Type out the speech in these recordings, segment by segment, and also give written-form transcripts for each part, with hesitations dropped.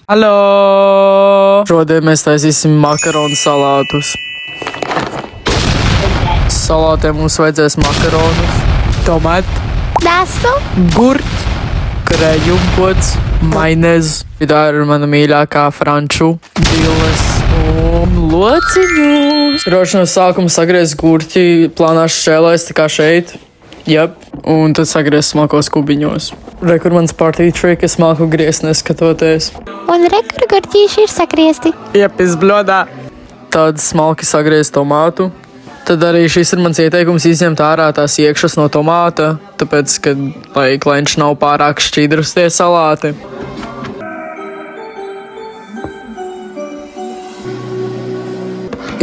Halo! Šodien mēs taisīsim makaronu salātus. Salātē mums vajadzēs makaronus, tomātu, Dasu, gurķi, krējumpots, mainez. Tā ir mana mīļākā franču biles un lociņus. Roši no sākuma sagriez gurķi plānās šķēlēs, tā kā šeit. Jep, un tad sagriez smalkos kubiņos. Re, kur mans party trick, es māku griezt neskatoties. un rekur gurķīši ir sagriezti. Iepis blodā. Tad smalki sagriez tomātu. Tad arī šis ir mans ieteikums izņemt ārā tās iekšas no tomāta, tāpēc, ka, lai viņš nav pārāk šķidrus tie salāti.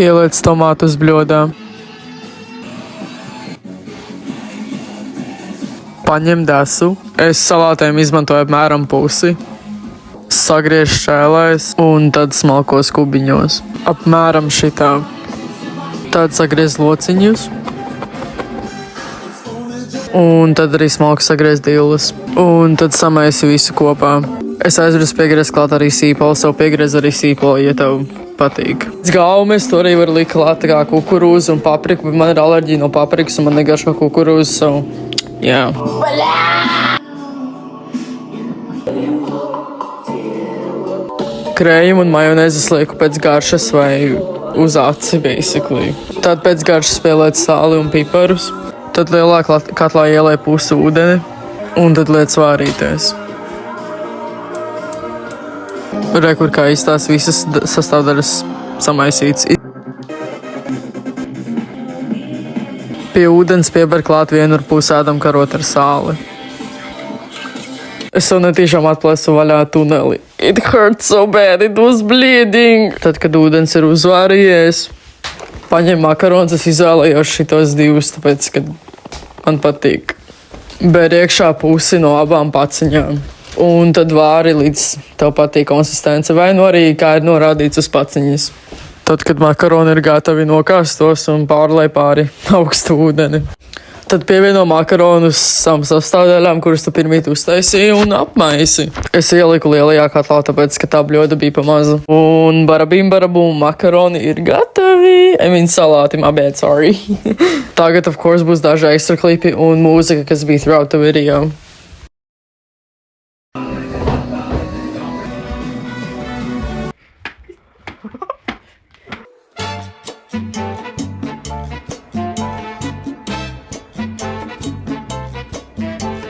Ieliec tomātus bļodā. Paņem desu. Es salātēm izmantoju apmēram pusi. Sagriež šķēlēs un tad smalkos kubiņos. Apmēram šitā. Tad sagriez lociņus. Un tad arī smalki sagriez dilles. Un tad samaisi visu kopā. Es aizmirsu piegriezt klāt arī sīpolu. Sev piegriez arī sīpolu, ja tev patīk. Gaumes to arī var likt klāt kā kukurūzu un papriku, bet man ir alerģija no paprikas un man negaršo kukurūzu. So, jā. Krējumu un majonēzes lieku pēc garšas vai uz aci, basically. Tad pēc garšas pieliec sāli un piparus. Tad lielā katlā ielej pusi ūdeni un tad liec vārīties. Re, kur kā izstās visas sastāvdaļas samaisīts. Pie ūdens pieber klāt 1,5 ēdam karot ar sāli. Es jau netīšām atplēsu vaļā tuneli. It hurt so bad, it was bleeding. Tad, kad ūdens ir uzvārījies, paņem makaronus, es izvēlējos šitos divus, tāpēc, ka man patīk. Bēr iekšā pusi no abām paciņām. Un tad vāri līdz tev patīk konsistence, vai nu arī kā ir norādīts uz paciņas. Tad, kad makaroni ir gatavi, nokāstos un pārlej pāri augstu ūdeni. Tad pievieno makaronus sam sastāvdaļām, kuras tu pirmīt uztaisīji un apmaisi. Es ieliku lielajā katlā, tāpēc, ka tā bļoda bija pamaza. Un barabim barabum, makaroni ir gatavi. Salāti, my bad, sorry. Tagad, of course, būs daži ekstra klipi un mūzika, kas bija throughout the video.